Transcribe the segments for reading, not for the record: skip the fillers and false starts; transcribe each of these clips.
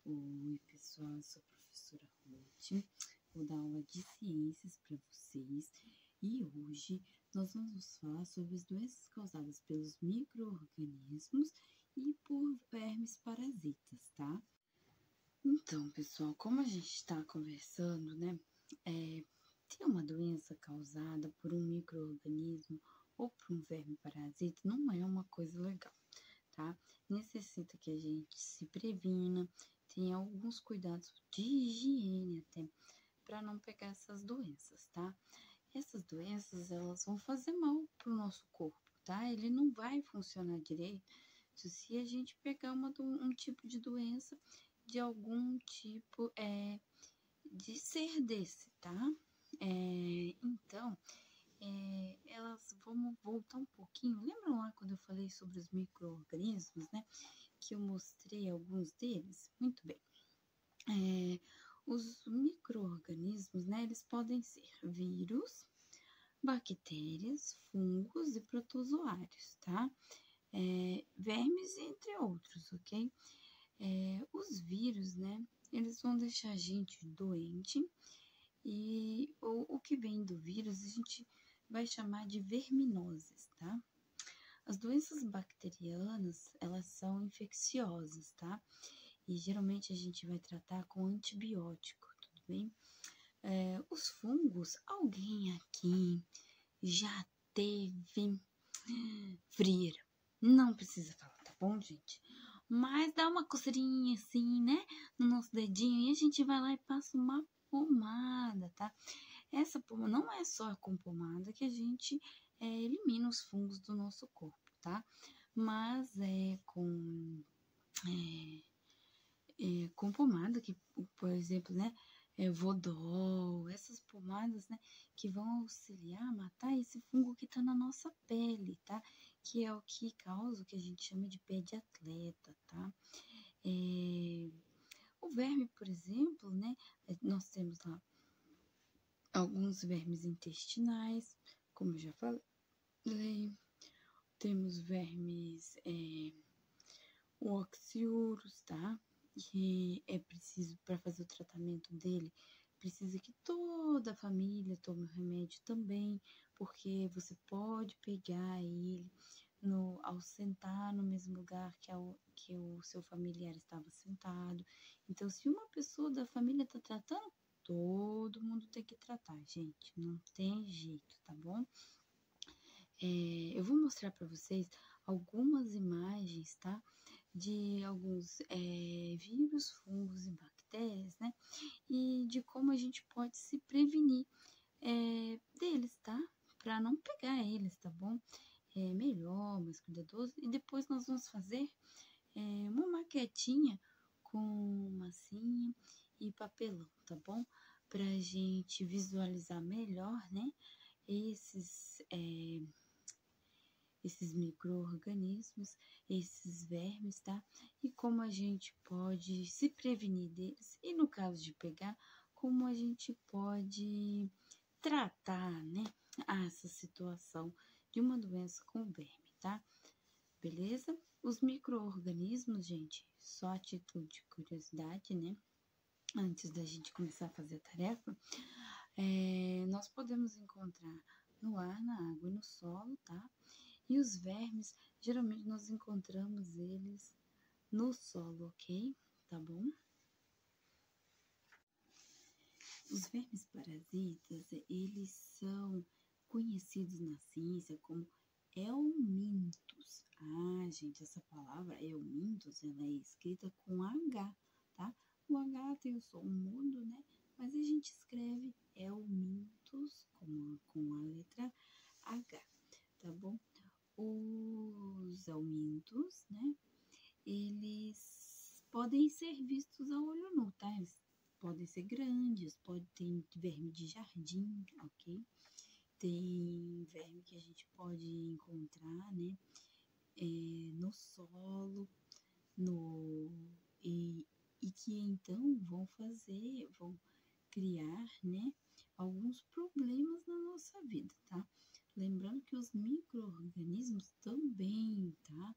Oi, pessoal, eu sou a professora Ruth, vou dar aula de ciências para vocês e hoje nós vamos falar sobre as doenças causadas pelos micro-organismos e por vermes parasitas, tá? Então, pessoal, como a gente está conversando, né, ter uma doença causada por um micro-organismo ou por um verme parasita não é uma coisa legal, tá? Necessita que a gente se previna, tenha alguns cuidados de higiene até, para não pegar essas doenças, tá? Essas doenças, elas vão fazer mal pro nosso corpo, tá? Ele não vai funcionar direito se a gente pegar um tipo de doença de algum tipo de ser desse, tá? Então, vamos voltar um pouquinho. Lembram lá quando eu falei sobre os micro-organismos, né? Que eu mostrei alguns deles? Muito bem. Os micro-organismos, né? Eles podem ser vírus, bactérias, fungos e protozoários, tá? Vermes, entre outros, ok? Os vírus, né? Eles vão deixar a gente doente e o que vem do vírus a gente vai chamar de verminoses, tá? As doenças bacterianas, elas são infecciosas, tá? E geralmente a gente vai tratar com antibiótico, tudo bem? Os fungos, alguém aqui já teve frieira? Não precisa falar, tá bom, gente? Mas dá uma coceirinha assim, né? No nosso dedinho e a gente vai lá e passa uma pomada, tá? Essa pomada não é só com pomada que a gente elimina os fungos do nosso corpo, tá? Mas com pomada, que, por exemplo, né? Vodol, essas pomadas, né? Que vão auxiliar a matar esse fungo que tá na nossa pele, tá? Que é o que causa o que a gente chama de pé de atleta, tá? O verme, por exemplo, né? Nós temos lá alguns vermes intestinais, como eu já falei. Temos vermes oxiurus, tá? Que é preciso, para fazer o tratamento dele, precisa que toda a família tome o remédio também, porque você pode pegar ele ao sentar no mesmo lugar que o seu familiar estava sentado. Então, se uma pessoa da família está tratando, todo mundo tem que tratar, gente. Não tem jeito, tá bom? Eu vou mostrar para vocês algumas imagens, tá? De alguns vírus, fungos e bactérias, né? E de como a gente pode se prevenir deles, tá? Para não pegar eles, tá bom? Melhor, mais cuidadoso. E depois nós vamos fazer uma maquetinha com massinha e papelão, tá bom? Pra gente visualizar melhor, né? Esses micro-organismos, esses vermes, tá? E como a gente pode se prevenir deles e, no caso de pegar, como a gente pode tratar, né, essa situação de uma doença com verme, tá? Beleza? Os micro-organismos, gente, só a título de curiosidade, né? Antes da gente começar a fazer a tarefa, nós podemos encontrar no ar, na água e no solo, tá? E os vermes, geralmente nós encontramos eles no solo, ok? Tá bom? Os vermes parasitas, eles são conhecidos na ciência como helmintos. Ah, gente, essa palavra helmintos, ela é escrita com H, tá? O H tem o som mudo, né? Mas a gente escreve helmintos com a letra H, tá bom? Os helmintos, né? Eles podem ser vistos a olho nu, tá? Eles podem ser grandes, pode ter verme de jardim, ok? Tem verme que a gente pode encontrar, né? No solo, e que então vão criar, né? Alguns problemas na nossa vida, tá? Lembrando que os micro-organismos também, tá?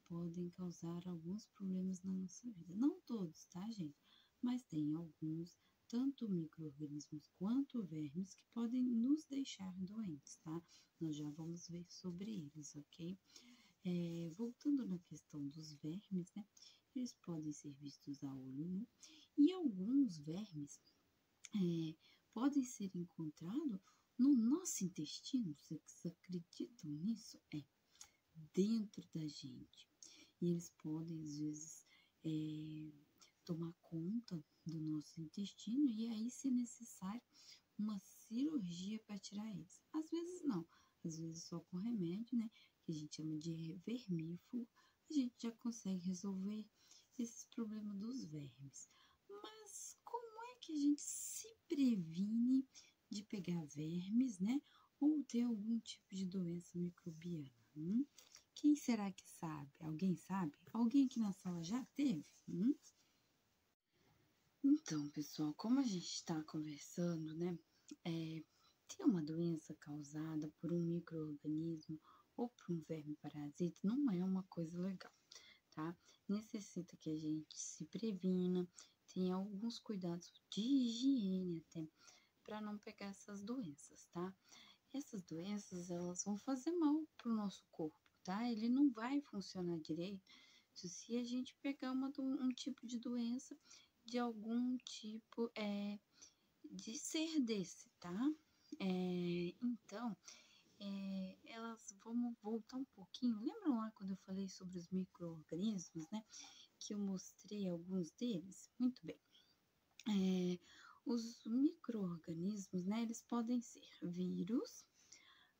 podem causar alguns problemas na nossa vida. Não todos, tá, gente? Mas tem alguns, tanto micro-organismos quanto vermes, que podem nos deixar doentes, tá? Nós já vamos ver sobre eles, ok? Voltando na questão dos vermes, né? Eles podem ser vistos a olho nu e alguns vermes podem ser encontrados no nosso intestino. Vocês acreditam nisso? Dentro da gente. E eles podem, às vezes, tomar conta do nosso intestino e aí, se necessário, uma cirurgia para tirar eles. Às vezes não, às vezes só com remédio, né, que a gente chama de vermífugo, a gente já consegue resolver esses problemas dos vermes. Mas como é que a gente se previne de pegar vermes, né, ou ter algum tipo de doença microbiana? Quem será que sabe? Alguém sabe? Alguém aqui na sala já teve? Então, pessoal, como a gente está conversando, né? Ter uma doença causada por um micro-organismo ou por um verme parasita não é uma coisa legal, tá? Necessita que a gente se previna, tenha alguns cuidados de higiene até, para não pegar essas doenças, tá? Essas doenças, elas vão fazer mal pro nosso corpo, tá? Ele não vai funcionar direito se a gente pegar um tipo de doença de algum tipo de ser desse, tá? Então, elas vamos voltar um pouquinho. Lembram lá quando eu falei sobre os micro-organismos, né? Que eu mostrei alguns deles? Muito bem. Os micro-organismos, né? Eles podem ser vírus,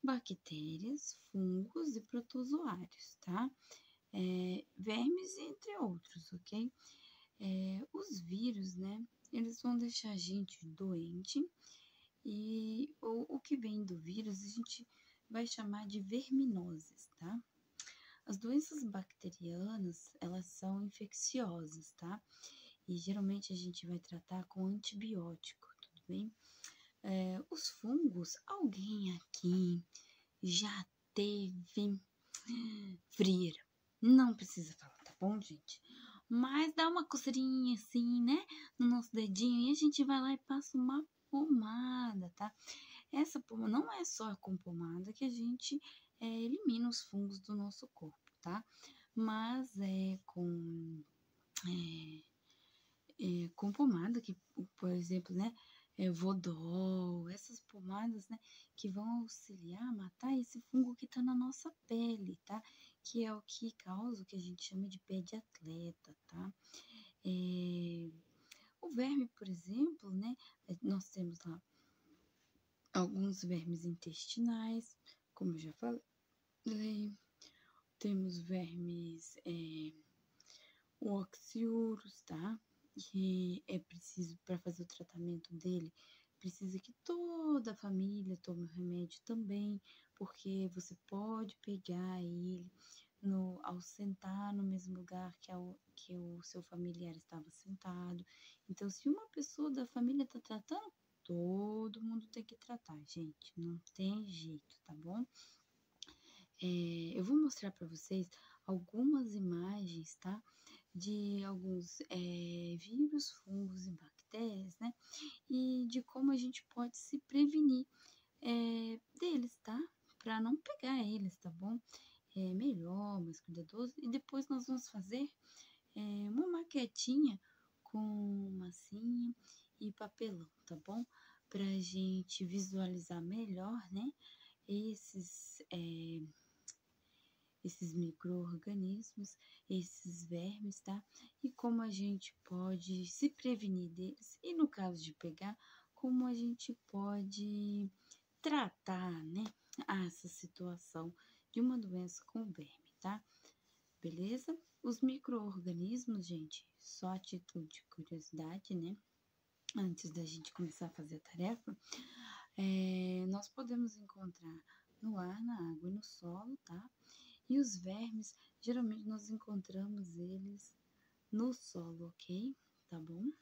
bactérias, fungos e protozoários, tá? Vermes, entre outros, ok? Os vírus, né? Eles vão deixar a gente doente e o que vem do vírus a gente vai chamar de verminoses, tá? As doenças bacterianas, elas são infecciosas, tá? E geralmente a gente vai tratar com antibiótico, tudo bem? Os fungos, alguém aqui já teve frieira? Não precisa falar, tá bom, gente? Mas dá uma coceirinha assim, né? No nosso dedinho e a gente vai lá e passa uma pomada, tá? Essa pomada não é só com pomada que a gente elimina os fungos do nosso corpo, tá? Mas com pomada, que, por exemplo, né, Vodol, essas pomadas, né, que vão auxiliar a matar esse fungo que tá na nossa pele, tá? Que é o que causa o que a gente chama de pé de atleta, tá? O verme, por exemplo, né, nós temos lá alguns vermes intestinais, como eu já falei, temos vermes oxiurus, tá? Que é preciso, para fazer o tratamento dele, precisa que toda a família tome o remédio também, porque você pode pegar ele ao sentar no mesmo lugar que o seu familiar estava sentado. Então, se uma pessoa da família está tratando, todo mundo tem que tratar, gente. Não tem jeito, tá bom? Eu vou mostrar para vocês algumas imagens, tá? De alguns vírus, fungos e bactérias, né? E de como a gente pode se prevenir deles, tá? Para não pegar eles, tá bom? Melhor, mais cuidadoso. E depois nós vamos fazer uma maquetinha com massinha e papelão, tá bom? Pra gente visualizar melhor, né? Esses micro-organismos, esses vermes, tá? E como a gente pode se prevenir deles e, no caso de pegar, como a gente pode tratar, né, essa situação de uma doença com verme, tá? Beleza? Os micro-organismos, gente, só a título de curiosidade, né? Antes da gente começar a fazer a tarefa, nós podemos encontrar no ar, na água e no solo, tá? E os vermes, geralmente nós encontramos eles no solo, ok? Tá bom?